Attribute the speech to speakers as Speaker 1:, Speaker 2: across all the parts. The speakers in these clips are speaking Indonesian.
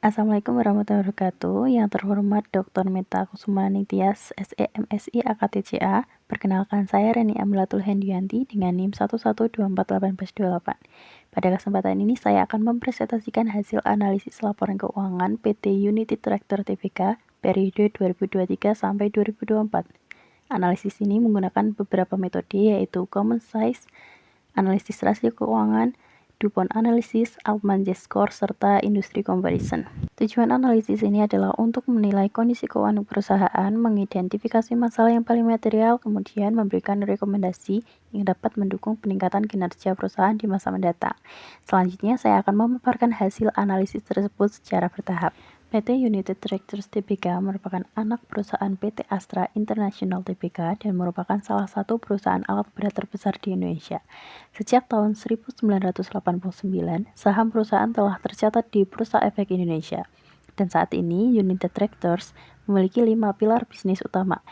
Speaker 1: Assalamualaikum warahmatullahi wabarakatuh. Yang terhormat Dr. Meta Kusuma Ningtyas, SEMSI AKTCA. Perkenalkan saya Reni Amlatul Hendianti dengan NIM 1124828. Pada kesempatan ini saya akan mempresentasikan hasil analisis laporan keuangan PT United Tractor Tbk periode 2023 sampai 2024. Analisis ini menggunakan beberapa metode yaitu Common Size, analisis rasio keuangan, DuPont Analysis, Altman Z-Score, serta Industry Comparison. Tujuan analisis ini adalah untuk menilai kondisi keuangan perusahaan, mengidentifikasi masalah yang paling material, kemudian memberikan rekomendasi yang dapat mendukung peningkatan kinerja perusahaan di masa mendatang. Selanjutnya, saya akan memaparkan hasil analisis tersebut secara bertahap. PT United Tractors Tbk merupakan anak perusahaan PT Astra International Tbk dan merupakan salah satu perusahaan alat berat terbesar di Indonesia. Sejak tahun 1989, saham perusahaan telah tercatat di Bursa Efek Indonesia. Dan saat ini, United Tractors memiliki 5 pilar bisnis utama,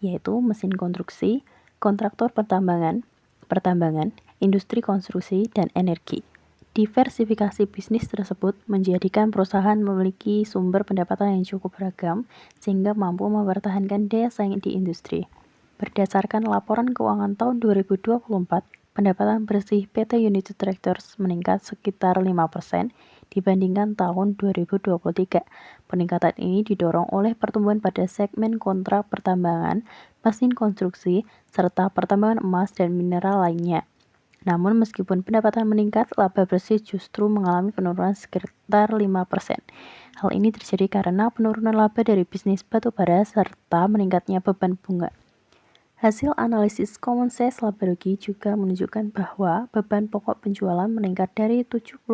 Speaker 1: yaitu mesin konstruksi, kontraktor pertambangan, industri konstruksi, dan energi. Diversifikasi bisnis tersebut menjadikan perusahaan memiliki sumber pendapatan yang cukup beragam sehingga mampu mempertahankan daya saing di industri. Berdasarkan laporan keuangan tahun 2024, pendapatan bersih PT United Tractors meningkat sekitar 5% dibandingkan tahun 2023. Peningkatan ini didorong oleh pertumbuhan pada segmen kontrak pertambangan, mesin konstruksi, serta pertambangan emas dan mineral lainnya. Namun meskipun pendapatan meningkat, laba bersih justru mengalami penurunan sekitar 5%. Hal ini terjadi karena penurunan laba dari bisnis batubara serta meningkatnya beban bunga. Hasil analisis Common Size laba rugi juga menunjukkan bahwa beban pokok penjualan meningkat dari 72%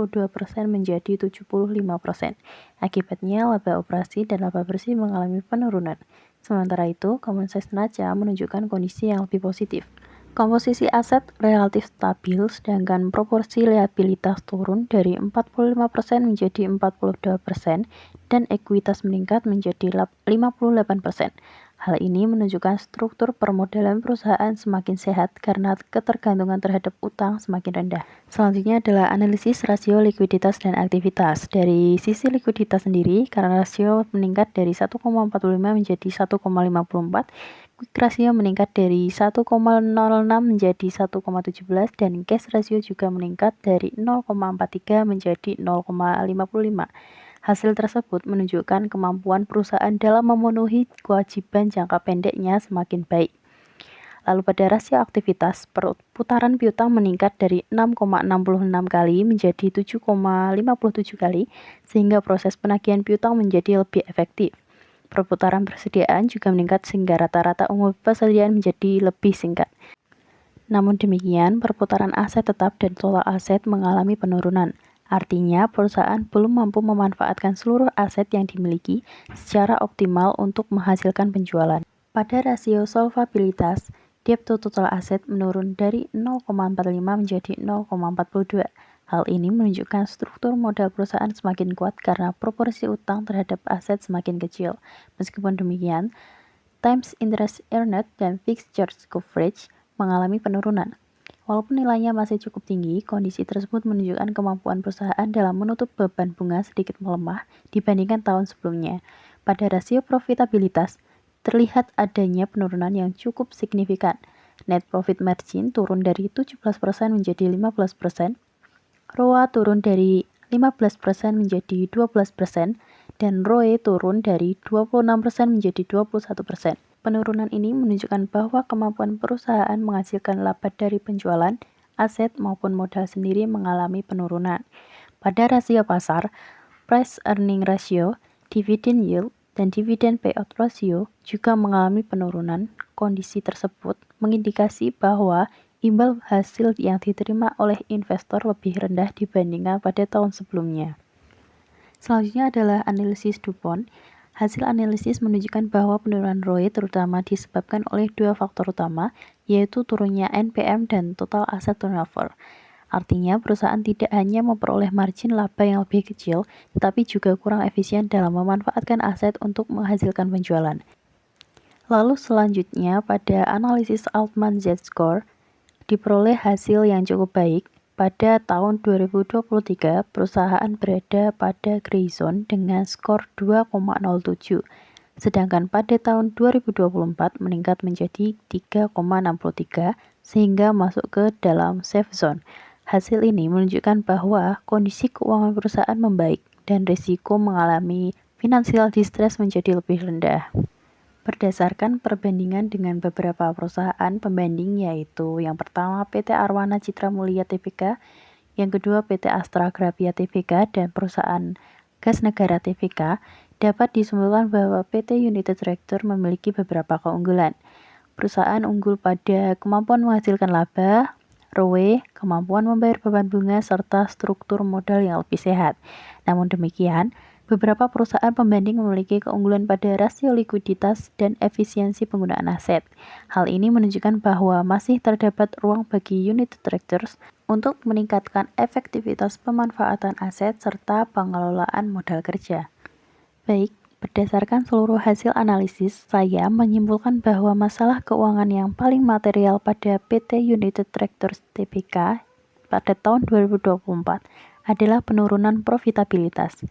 Speaker 1: menjadi 75%. Akibatnya laba operasi dan laba bersih mengalami penurunan. Sementara itu, Common Size neraca menunjukkan kondisi yang lebih positif. Komposisi aset relatif stabil, sedangkan proporsi liabilitas turun dari 45% menjadi 42% dan ekuitas meningkat menjadi 58%. Hal ini menunjukkan struktur permodalan perusahaan semakin sehat karena ketergantungan terhadap utang semakin rendah. Selanjutnya adalah analisis rasio likuiditas dan aktivitas. Dari sisi likuiditas sendiri, karena rasio meningkat dari 1,45 menjadi 1,54, quick ratio meningkat dari 1,06 menjadi 1,17 dan cash ratio juga meningkat dari 0,43 menjadi 0,55. Hasil tersebut menunjukkan kemampuan perusahaan dalam memenuhi kewajiban jangka pendeknya semakin baik. Lalu pada rasio aktivitas, perputaran piutang meningkat dari 6,66 kali menjadi 7,57 kali sehingga proses penagihan piutang menjadi lebih efektif. Perputaran persediaan juga meningkat sehingga rata-rata umur persediaan menjadi lebih singkat. Namun demikian, perputaran aset tetap dan total aset mengalami penurunan. Artinya, perusahaan belum mampu memanfaatkan seluruh aset yang dimiliki secara optimal untuk menghasilkan penjualan. Pada rasio solvabilitas, debt to total asset menurun dari 0,45 menjadi 0,42. Hal ini menunjukkan struktur modal perusahaan semakin kuat karena proporsi utang terhadap aset semakin kecil. Meskipun demikian, times interest earned dan fixed charge coverage mengalami penurunan. Walaupun nilainya masih cukup tinggi, kondisi tersebut menunjukkan kemampuan perusahaan dalam menutup beban bunga sedikit melemah dibandingkan tahun sebelumnya. Pada rasio profitabilitas, terlihat adanya penurunan yang cukup signifikan. Net profit margin turun dari 17% menjadi 15%, ROA turun dari 15% menjadi 12%, dan ROE turun dari 26% menjadi 21%. Penurunan ini menunjukkan bahwa kemampuan perusahaan menghasilkan laba dari penjualan, aset maupun modal sendiri mengalami penurunan. Pada rasio pasar, price earning ratio, dividend yield, dan dividend payout ratio juga mengalami penurunan. Kondisi tersebut mengindikasi bahwa imbal hasil yang diterima oleh investor lebih rendah dibandingkan pada tahun sebelumnya. Selanjutnya adalah analisis DuPont. Hasil analisis menunjukkan bahwa penurunan ROE terutama disebabkan oleh dua faktor utama, yaitu turunnya NPM dan total asset turnover. Artinya, perusahaan tidak hanya memperoleh margin laba yang lebih kecil, tetapi juga kurang efisien dalam memanfaatkan aset untuk menghasilkan penjualan. Lalu selanjutnya pada analisis Altman Z-Score, diperoleh hasil yang cukup baik. pada tahun 2023, perusahaan berada pada gray zone dengan skor 2,07, sedangkan pada tahun 2024 meningkat menjadi 3,63 sehingga masuk ke dalam safe zone. Hasil ini menunjukkan bahwa kondisi keuangan perusahaan membaik dan risiko mengalami financial distress menjadi lebih rendah. Berdasarkan perbandingan dengan beberapa perusahaan pembanding, yaitu yang pertama PT Arwana Citra Mulia Tbk, yang kedua PT Astra Grafia Tbk, dan perusahaan Gas Negara Tbk, dapat disimpulkan bahwa PT United Tractor memiliki beberapa keunggulan. Perusahaan unggul pada kemampuan menghasilkan laba, ROE, kemampuan membayar beban bunga, serta struktur modal yang lebih sehat. Namun demikian, beberapa perusahaan pembanding memiliki keunggulan pada rasio likuiditas dan efisiensi penggunaan aset. Hal ini menunjukkan bahwa masih terdapat ruang bagi United Tractors untuk meningkatkan efektivitas pemanfaatan aset serta pengelolaan modal kerja. Baik, berdasarkan seluruh hasil analisis, saya menyimpulkan bahwa masalah keuangan yang paling material pada PT United Tractors Tbk pada tahun 2024 adalah penurunan profitabilitas.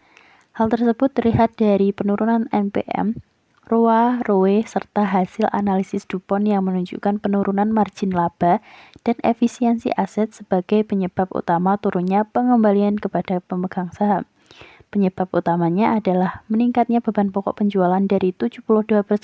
Speaker 1: Hal tersebut terlihat dari penurunan NPM, ROA, ROE, serta hasil analisis DuPont yang menunjukkan penurunan margin laba dan efisiensi aset sebagai penyebab utama turunnya pengembalian kepada pemegang saham. Penyebab utamanya adalah meningkatnya beban pokok penjualan dari 72%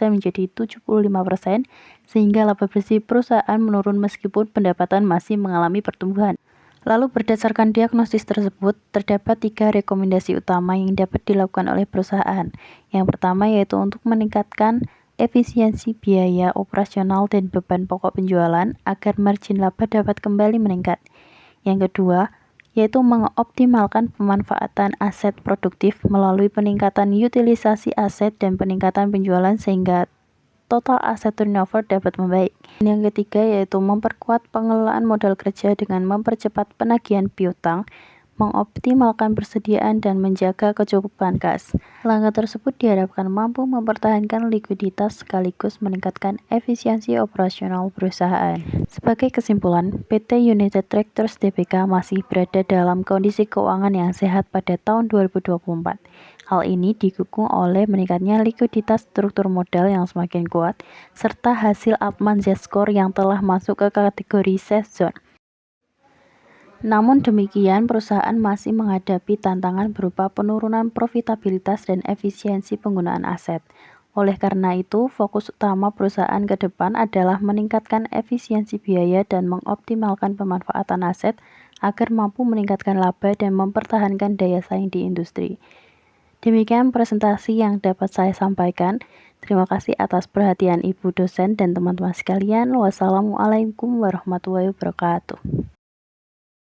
Speaker 1: menjadi 75%, sehingga laba bersih perusahaan menurun meskipun pendapatan masih mengalami pertumbuhan. Lalu berdasarkan diagnosis tersebut, terdapat 3 rekomendasi utama yang dapat dilakukan oleh perusahaan. Yang pertama yaitu untuk meningkatkan efisiensi biaya operasional dan beban pokok penjualan agar margin laba dapat kembali meningkat. Yang kedua, yaitu mengoptimalkan pemanfaatan aset produktif melalui peningkatan utilisasi aset dan peningkatan penjualan sehingga total aset turnover dapat membaik. Yang ketiga yaitu memperkuat pengelolaan modal kerja dengan mempercepat penagihan piutang, mengoptimalkan persediaan dan menjaga kecukupan kas. Langkah tersebut diharapkan mampu mempertahankan likuiditas sekaligus meningkatkan efisiensi operasional perusahaan. Sebagai kesimpulan, PT United Tractors Tbk masih berada dalam kondisi keuangan yang sehat pada tahun 2024. Hal ini didukung oleh meningkatnya likuiditas, struktur modal yang semakin kuat, serta hasil Altman Z-Score yang telah masuk ke kategori safe zone. Namun demikian, perusahaan masih menghadapi tantangan berupa penurunan profitabilitas dan efisiensi penggunaan aset. Oleh karena itu, fokus utama perusahaan ke depan adalah meningkatkan efisiensi biaya dan mengoptimalkan pemanfaatan aset agar mampu meningkatkan laba dan mempertahankan daya saing di industri. Demikian presentasi yang dapat saya sampaikan. Terima kasih atas perhatian Ibu dosen dan teman-teman sekalian. Wassalamualaikum warahmatullahi wabarakatuh.